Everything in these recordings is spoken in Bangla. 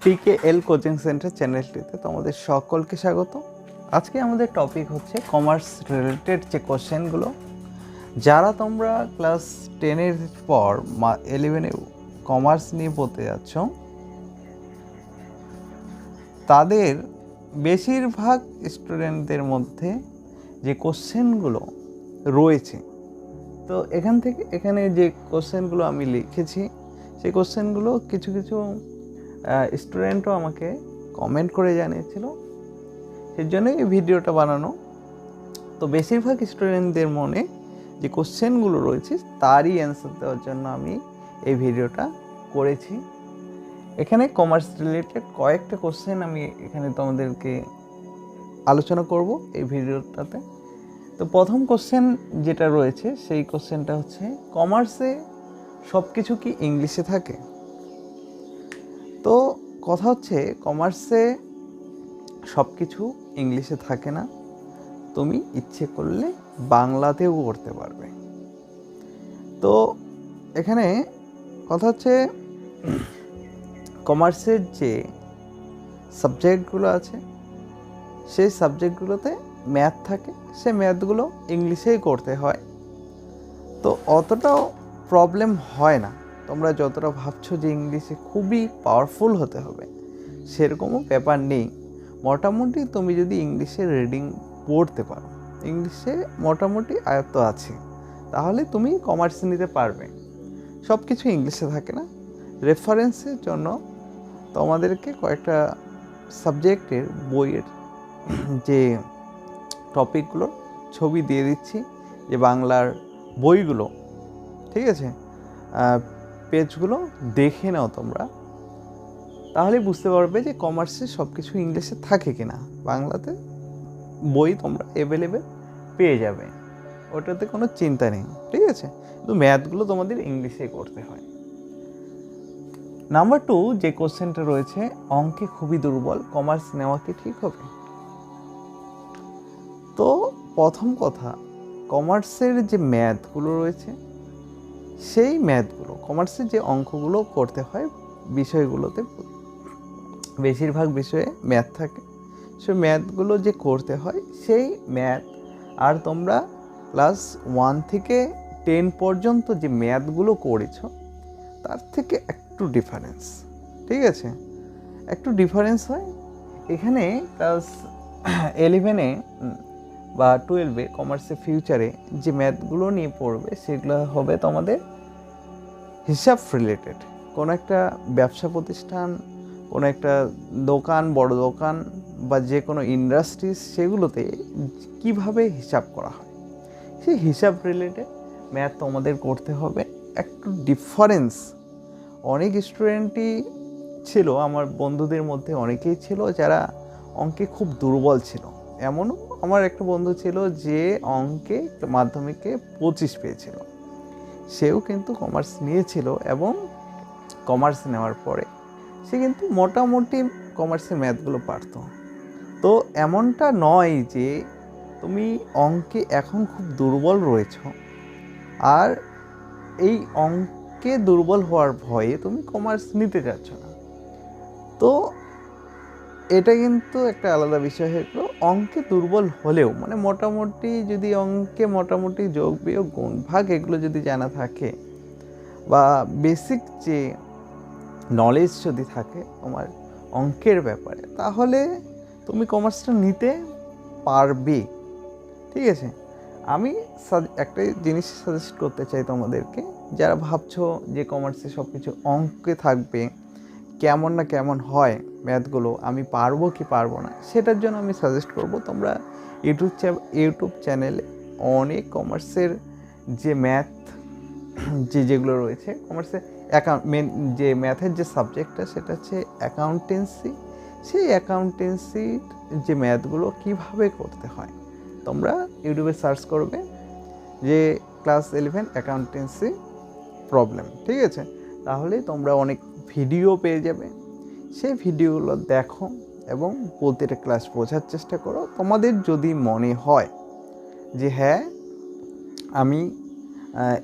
PKL কোচিং সেন্টার চ্যানেলটিতে তোমাদের সকলকে স্বাগত। আজকে আমাদের টপিক হচ্ছে কমার্স রিলেটেড যে কোশ্চেনগুলো, যারা তোমরা ক্লাস 10-এর পর 11-এ কমার্স নিয়ে পড়তে যাচ্ছ, তাদের বেশিরভাগ স্টুডেন্টদের মধ্যে যে কোশ্চেনগুলো রয়েছে, তো এখানে যে কোশ্চেনগুলো আমি লিখেছি, সেই কোশ্চেনগুলো কিছু স্টুডেন্টও আমাকে কমেন্ট করে জানিয়েছিল, সেই জন্যই এই ভিডিওটা বানানো। তো বেশিরভাগ স্টুডেন্টদের মনে যে কোশ্চেনগুলো রয়েছে তারই অ্যান্সার দেওয়ার জন্য আমি এই ভিডিওটা করেছি। এখানে কমার্স রিলেটেড কয়েকটা কোশ্চেন আমি এখানে তোমাদেরকে আলোচনা করব এই ভিডিওটাতে। তো প্রথম কোশ্চেন যেটা রয়েছে সেই কোশ্চেনটা হচ্ছে, কমার্সে সব কিছু কি ইংলিশে থাকে? তো কথা হচ্ছে, কমার্সে সব কিছু ইংলিশে থাকে না, তুমি ইচ্ছে করলে বাংলাতেও করতে পারবে। তো এখানে কথা হচ্ছে, কমার্সের যে সাবজেক্টগুলো আছে সেই সাবজেক্টগুলোতে ম্যাথ থাকে, সেই ম্যাথগুলো ইংলিশেই করতে হয়। তো অতটাও প্রবলেম হয় না। তোমরা যতটা ভাবছো যে ইংলিশে খুবই পাওয়ারফুল হতে হবে, সেরকমও ব্যাপার নেই। মোটামুটি তুমি যদি ইংলিশে রিডিং পড়তে পারো, ইংলিশে মোটামুটি আয়ত্ত আছে, তাহলে তুমি কমার্স নিতে পারবে। সব কিছু ইংলিশে থাকে না। রেফারেন্সের জন্য তোমাদেরকে কয়েকটা সাবজেক্টের বইয়ের যে টপিকগুলোর ছবি দিয়ে দিচ্ছি, যে বাংলার বইগুলো, ঠিক আছে, পেজগুলো দেখে নাও তোমরা, তাহলে বুঝতে পারবে যে কমার্সে সব কিছু ইংলিশে থাকে কিনা। বাংলাতে বই তোমরা অ্যাভেলেবেল পেয়ে যাবে, ওটাতে কোনো চিন্তা নেই, ঠিক আছে। কিন্তু ম্যাথগুলো তোমাদের ইংলিশে করতে হয়। নাম্বার 2 যে কোশ্চেনটা রয়েছে, অঙ্কে খুবই দুর্বল, কমার্স নেওয়া কি ঠিক হবে? তো প্রথম কথা, কমার্সের যে ম্যাথগুলো রয়েছে, সেই ম্যাথগুলো, কমার্সের যে অঙ্কগুলো করতে হয় বিষয়গুলোতে, বেশিরভাগ বিষয়ে ম্যাথ থাকে, সেই ম্যাথগুলো যে করতে হয়, সেই ম্যাথ আর তোমরা ক্লাস 1 থেকে 10 পর্যন্ত যে ম্যাথগুলো করেছ তার থেকে একটু ডিফারেন্স, ঠিক আছে, একটু ডিফারেন্স হয়। এখানে ক্লাস 11-এ বা 12-এ কমার্সে ফিউচারে যে ম্যাথগুলো নিয়ে পড়বে, সেগুলো হবে তোমাদের হিসাব রিলেটেড। কোনো একটা ব্যবসা প্রতিষ্ঠান, কোনো একটা দোকান, বড় দোকান বা যে কোনো ইন্ডাস্ট্রিজ, সেগুলোতে কিভাবে হিসাব করা হয়, সেই হিসাব রিলেটেড ম্যাথ তোমাদের করতে হবে। একটু ডিফারেন্স, অনেক স্টুডেন্টই ছিল, আমার বন্ধুদের মধ্যে অনেকেই ছিল যারা অঙ্কে খুব দুর্বল ছিল। এমনও আমার একটা বন্ধু ছিল যে অঙ্কে মাধ্যমিকে 25 পেয়েছিল, সেও কিন্তু কমার্স নিয়েছিল, এবং কমার্স নেওয়ার পরে সে কিন্তু মোটামুটি কমার্সের ম্যাথগুলো পারত। তো এমনটা নয় যে তুমি অঙ্কে এখন খুব দুর্বল রয়েছ, আর এই অঙ্কে দুর্বল হওয়ার ভয়ে তুমি কমার্স নিতে চাচ্ছ না। তো এটা কিন্তু একটা আলাদা বিষয় হয়ে গেলো। অঙ্কে দুর্বল হলেও, মানে মোটামুটি যদি অঙ্কে মোটামুটি যোগ বিয়োগ গুণ ভাগ এগুলো যদি জানা থাকে, বা বেসিক যে নলেজ যদি থাকে তোমার অঙ্কের ব্যাপারে, তাহলে তুমি কমার্সটা নিতে পারবে, ঠিক আছে। আমি একটা জিনিস সাজেস্ট করতে চাই তোমাদেরকে, যারা ভাবছো যে কমার্সে সব কিছু অঙ্কে থাকবে, কেমন না কেমন হয় ম্যাথগুলো, আমি পারবো কি পারবো না, সেটার জন্য আমি সাজেস্ট করব, তোমরা ইউটিউব চ্যানেলে অনেক কমার্সের যে ম্যাথ যেগুলো রয়েছে, কমার্সে মেন যে ম্যাথের যে সাবজেক্টটা, সেটা হচ্ছে অ্যাকাউন্টেন্সি। সেই অ্যাকাউন্টেন্সির যে ম্যাথগুলো কিভাবে করতে হয়, তোমরা ইউটিউবে সার্চ করবে যে ক্লাস 11 অ্যাকাউন্টেন্সি প্রবলেম, ঠিক আছে, তাহলে তোমরা অনেক ভিডিও পেয়ে যাবে। সেই ভিডিওগুলো দেখো এবং প্রতিটা ক্লাস বোঝার চেষ্টা করো। তোমাদের যদি মনে হয় যে হ্যাঁ আমি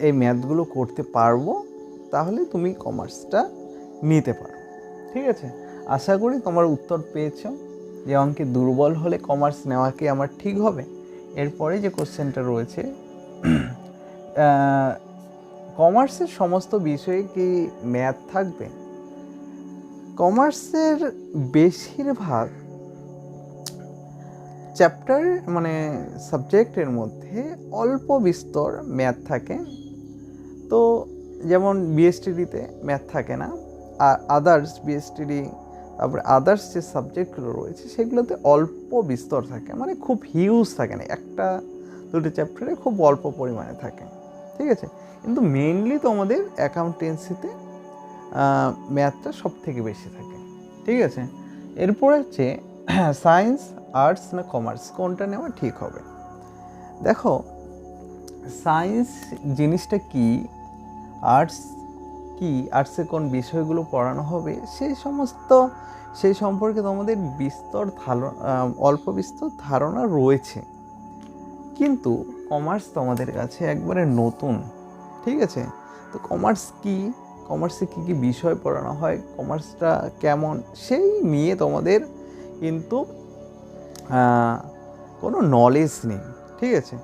এই ম্যাথগুলো করতে পারবো, তাহলে তুমি কমার্সটা নিতে পারো, ঠিক আছে। আশা করি তোমার উত্তর পেয়েছো যে অঙ্কে দুর্বল হলে কমার্স নেওয়া কি আমার ঠিক হবে। এরপরে যে কোশ্চেনটা রয়েছে, কমার্সের সমস্ত বিষয়ে কি ম্যাথ থাকবে? কমার্সের বেশিরভাগ চ্যাপ্টার মানে সাবজেক্টের মধ্যে অল্প বিস্তর ম্যাথ থাকে। তো যেমন বিএসটিডিতে ম্যাথ থাকে না, আর আদার্স বিএসটিডি, তারপরে আদার্স যে সাবজেক্টগুলো রয়েছে সেগুলোতে অল্প বিস্তর থাকে, মানে খুব হিউজ থাকে না, একটা দুটো চ্যাপ্টারে খুব অল্প পরিমাণে থাকে, ঠিক আছে। কিন্তু মেইনলি তোমাদের অ্যাকাউন্টেন্সিতে ম্যাথটা সব থেকে বেশি থাকে, ঠিক আছে। এরপর হচ্ছে সায়েন্স, আর্টস না কমার্স, কোনটা নেওয়া ঠিক হবে। দেখো, সায়েন্স জিনিসটা কি, আর্টস কি, আর্টসে কোন বিষয়গুলো পড়ানো হবে, সেই সম্পর্কে তোমাদের অল্প বিস্তর ধারণা রয়েছে। কিন্তু কমার্স তোমাদের কাছে একবারে নতুন, ঠিক আছে। তো কমার্স কি, কমার্সে কী কী বিষয় পড়ানো হয়, কমার্সটা কেমন, সেই নিয়ে তোমাদের কিন্তু কোনো নলেজ নেই, ঠিক আছে।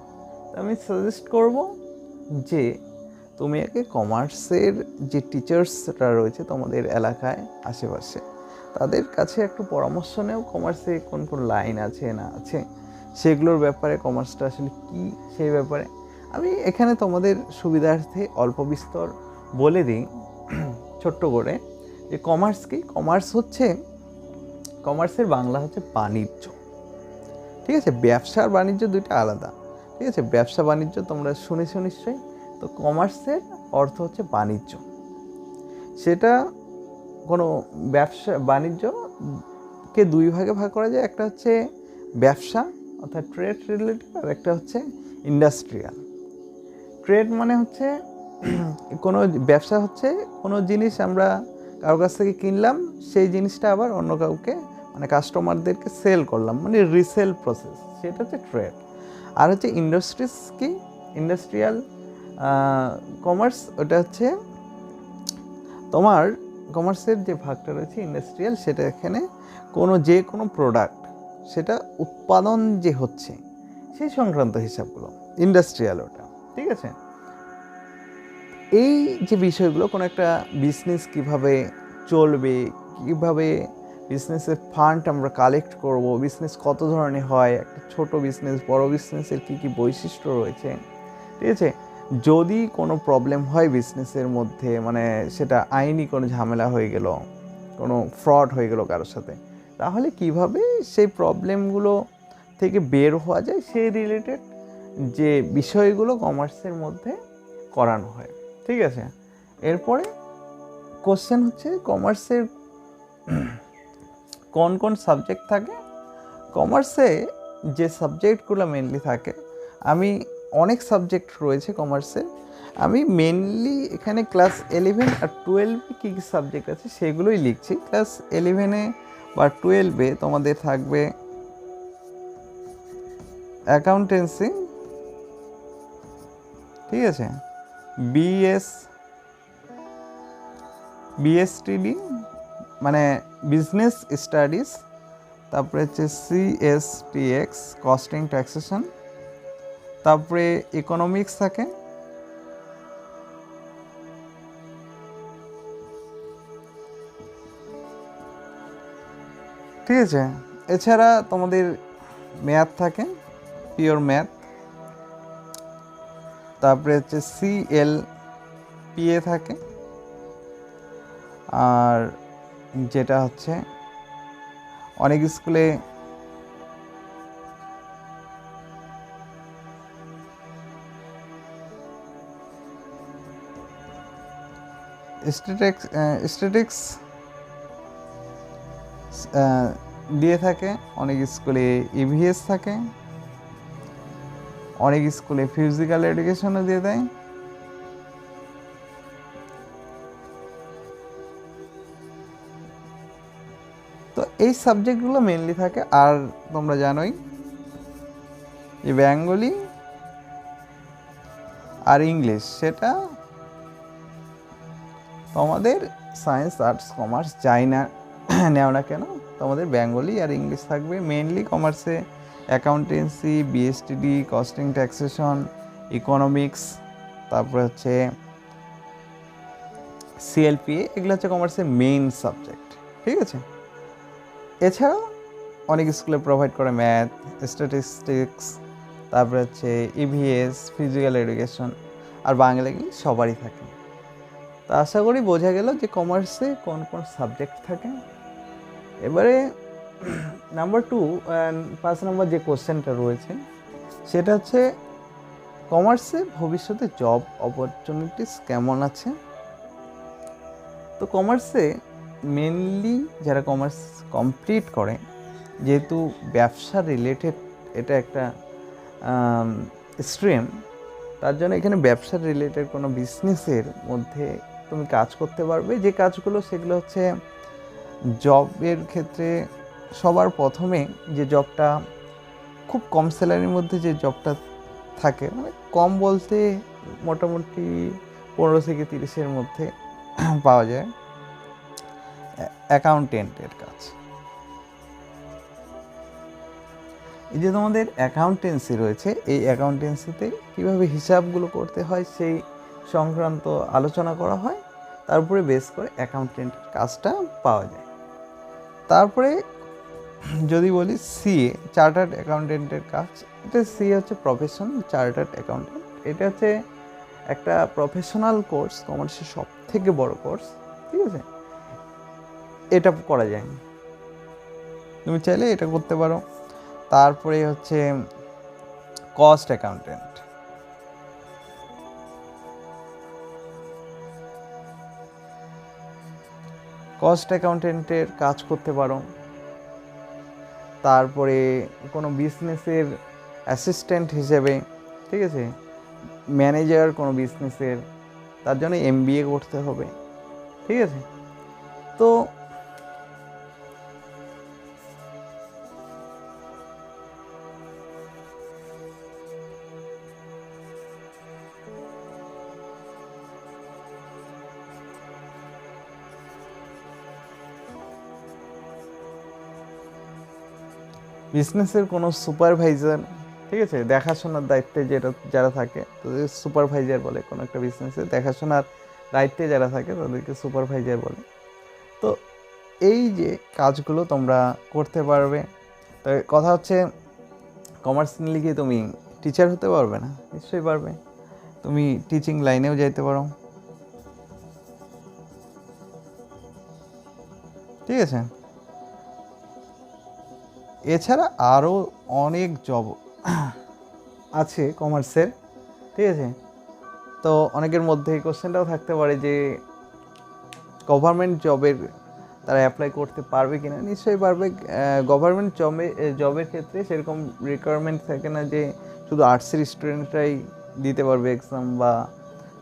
আমি সাজেস্ট করব যে তুমি আগে কমার্সের যে টিচার্সরা রয়েছে তোমাদের এলাকায় আশেপাশে, তাদের কাছে একটু পরামর্শ নেও, কমার্সে কোন কোন লাইন আছে না আছে সেগুলোর ব্যাপারে, কমার্সটা আসলে কী সেই ব্যাপারে। আমি এখানে তোমাদের সুবিধার্থে অল্প বিস্তর বলে দিই ছোট্ট করে, যে কমার্স কি। কমার্সের বাংলা হচ্ছে বাণিজ্য, ঠিক আছে। ব্যবসা আর বাণিজ্য দুইটা আলাদা, ঠিক আছে। ব্যবসা বাণিজ্য তোমরা শুনেছো নিশ্চয়ই। তো কমার্সের অর্থ হচ্ছে বাণিজ্য। সেটা কোনো বাণিজ্যকে দুই ভাগে ভাগ করা যায়, একটা হচ্ছে ব্যবসা অর্থাৎ ট্রেড রিলেটেড, আর একটা হচ্ছে ইন্ডাস্ট্রিয়াল। ট্রেড মানে হচ্ছে কোনো ব্যবসা হচ্ছে কোনো জিনিস আমরা কারোর কাছ থেকে কিনলাম, সেই জিনিসটা আবার অন্য কাউকে মানে কাস্টমারদেরকে সেল করলাম, মানে রিসেল প্রসেস, সেটা হচ্ছে ট্রেড। আর হচ্ছে ইন্ডাস্ট্রিজ কি, ইন্ডাস্ট্রিয়াল কমার্স, ওটা হচ্ছে তোমার কমার্সের যে ভাগটা রয়েছে ইন্ডাস্ট্রিয়াল, সেটা এখানে যে কোনো প্রোডাক্ট সেটা উৎপাদন যে হচ্ছে সেই সংক্রান্ত হিসাবগুলো ইন্ডাস্ট্রিয়াল, ওটা ঠিক আছে। এই যে বিষয়গুলো, কোনো একটা বিজনেস কিভাবে চলবে, কিভাবে বিজনেসের ফান্ড আমরা কালেক্ট করব, বিজনেস কত ধরনের হয়, একটা ছোট বিজনেস, বড় বিজনেসের কী কী বৈশিষ্ট্য রয়েছে, ঠিক আছে। যদি কোনো প্রবলেম হয় বিজনেসের মধ্যে, মানে সেটা আইনি কোনো ঝামেলা হয়ে গেল, কোনো ফ্রড হয়ে গেল কারোর সাথে, তাহলে কিভাবে সেই প্রবলেমগুলো থেকে বের হওয়া যায়, সেই রিলেটেড যে বিষয়গুলো কমার্সের মধ্যে করানো হয়, ঠিক আছে। এরপরে কোশ্চেন হচ্ছে কমার্সের কোন কোন সাবজেক্ট থাকে। কমার্সে যে সাবজেক্টগুলো মেনলি থাকে, আমি অনেক সাবজেক্ট রয়েছে কমার্সে, আমি মেনলি এখানে ক্লাস 11 আর 12 কী কী সাবজেক্ট আছে সেগুলোই লিখছি। ক্লাস 11 বা 12 তোমাদের থাকবে অ্যাকাউন্টেন্সি, ঠিক আছে, বিএসটিডি মানে বিজনেস স্টাডিজ, তারপরে হচ্ছে সিএসটিএক্স কস্টিং ট্যাক্সেশন, তারপরে ইকোনমিক্স থাকে, ঠিক আছে। এছাড়া তোমাদের ম্যাথ থাকে, পিওর ম্যাথ, তারপরে হচ্ছে সিএলপিএ থাকে, আর যেটা হচ্ছে অনেক স্কুলে স্ট্যাটিক্স দিয়ে থাকে, অনেক স্কুলে ইভিএস থাকে, অনেক স্কুলে ফিজিক্যাল এডুকেশনও দিয়ে দেয়। তো এই সাবজেক্টগুলো মেনলি থাকে। আর তোমরা জানোই যে বেঙ্গলি আর ইংলিশ, সেটা তোমাদের সায়েন্স, আর্টস, কমার্স যায় না নেও না কেন, তোমাদের বেঙ্গলি আর ইংলিশ থাকবে। মেনলি কমার্সে অ্যাকাউন্টেন্সি, বিএসটিডি, কস্টিং, ট্যাক্সেশন, ইকোনমিক্স, তারপরে হচ্ছে সিএলপিএ, এগুলো হচ্ছে কমার্সের মেইন সাবজেক্ট, ঠিক আছে। এছাড়াও অনেক স্কুলে প্রোভাইড করে ম্যাথ, স্ট্যাটিস্টিক্স, তারপরে হচ্ছে ইভিএস, ফিজিক্যাল এডুকেশন, আর বাংলা ইংলিশ সবারই থাকে। তা আশা করি বোঝা গেল যে কমার্সে কোন কোন সাবজেক্ট থাকে। এবারে নাম্বার 2, 5 নম্বর যে কোশ্চেনটা রয়েছে সেটা হচ্ছে কমার্সে ভবিষ্যতে জব অপরচুনিটিস কেমন আছে। তো কমার্সে মেনলি যারা কমার্স কমপ্লিট করে, যেহেতু ব্যবসা রিলেটেড এটা একটা স্ট্রিম, তার জন্য এখানে ব্যবসা রিলেটেড কোনো বিজনেসের মধ্যে তুমি কাজ করতে পারবে। যে কাজগুলো সেগুলো হচ্ছে জবের ক্ষেত্রে সবার প্রথমে যে জবটা খুব কম স্যালারির মধ্যে যে জবটা থাকে, মানে কম বলতে মোটামুটি 15 থেকে 30-এর মধ্যে পাওয়া যায়, অ্যাকাউন্টেন্টের কাজ। এই যে তোমাদের অ্যাকাউন্টেন্সি রয়েছে, এই অ্যাকাউন্টেন্সিতে কীভাবে হিসাবগুলো করতে হয় সেই সংক্রান্ত আলোচনা করা হয়, তারপরে বেস করে অ্যাকাউন্টেন্টের কাজটা পাওয়া যায়। তারপরে যদি বলি সিএ, চার্টার্ড অ্যাকাউন্টেন্টের কাজ, এটা সিএ হচ্ছে প্রফেশন চার্টার্ড অ্যাকাউন্টেন্ট। এটা হচ্ছে একটা প্রফেশনাল কোর্স, কমার্সের সব থেকে বড় কোর্স, ঠিক আছে। এটা করা যায়, তুমি চাইলে এটা করতে পারো। তারপরে হচ্ছে কস্ট অ্যাকাউন্টেন্ট, কস্ট অ্যাকাউন্টেন্টের কাজ করতে পারো। তারপরে কোনো বিজনেসের অ্যাসিস্ট্যান্ট হিসেবে, ঠিক আছে, ম্যানেজার কোনো বিজনেসের, তার জন্য এমবিএ করতে হবে, ঠিক আছে। তো বিজনেসের কোনো সুপারভাইজার, ঠিক আছে, দেখাশোনার দায়িত্বে যারা থাকে তাদের সুপারভাইজার বলে। কোনো একটা বিজনেসে দেখাশোনার দায়িত্বে যারা থাকে তাদেরকে সুপারভাইজার বলে। তো এই যে কাজগুলো তোমরা করতে পারবে। তো কথা হচ্ছে কমার্স নিলে কি তুমি টিচার হতে পারবে না? নিশ্চয়ই পারবে, তুমি টিচিং লাইনেও যাইতে পারো, ঠিক আছে। এছাড়া আরও অনেক জব আছে কমার্সের, ঠিক আছে। তো অনেকের মধ্যে এই কোশ্চেনটাও থাকতে পারে যে গভর্নমেন্ট জবের তারা অ্যাপ্লাই করতে পারবে কিনা। নিশ্চয়ই পারবে। গভর্নমেন্ট জবের ক্ষেত্রে সেরকম রিকোয়ারমেন্ট থাকে না যে শুধু আর্টসের স্টুডেন্টরাই দিতে পারবে এক্সাম, বা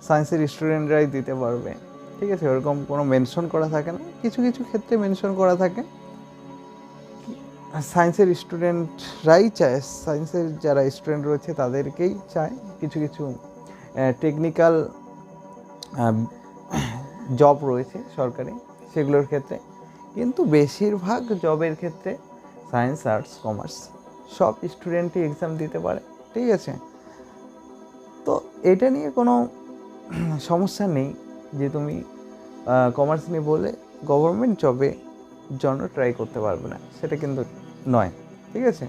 সায়েন্সের স্টুডেন্টরাই দিতে পারবে, ঠিক আছে। ওরকম কোনো মেনশন করা থাকে না, কিছু কিছু ক্ষেত্রে মেনশন করা থাকে। সায়েন্সের স্টুডেন্টরাই চায়, সায়েন্সের যারা স্টুডেন্ট রয়েছে তাদেরকেই চায়। কিছু কিছু টেকনিক্যাল জব রয়েছে সরকারি, সেগুলোর ক্ষেত্রে। কিন্তু বেশিরভাগ জবের ক্ষেত্রে সায়েন্স, আর্টস, কমার্স সব স্টুডেন্টই এক্সাম দিতে পারে, ঠিক আছে। তো এটা নিয়ে কোনো সমস্যা নেই যে তুমি কমার্স নিয়ে বলে গভর্নমেন্ট জবে জন্য ট্রাই করতে পারবে না, সেটা কিন্তু নয়, ঠিক আছে।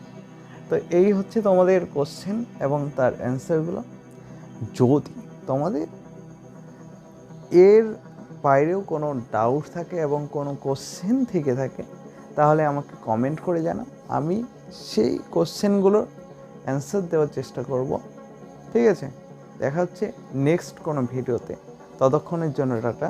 তো এই হচ্ছে তোমাদের কোশ্চেন এবং তার অ্যান্সারগুলো। যদি তোমাদের এর বাইরেও কোনো ডাউট থাকে এবং কোনো কোশ্চেন থেকে থাকে, তাহলে আমাকে কমেন্ট করে জানাও, আমি সেই কোশ্চেনগুলোর অ্যান্সার দেওয়ার চেষ্টা করব, ঠিক আছে। দেখা হচ্ছে নেক্সট কোনো ভিডিওতে। ততক্ষণের জন্য টাটা।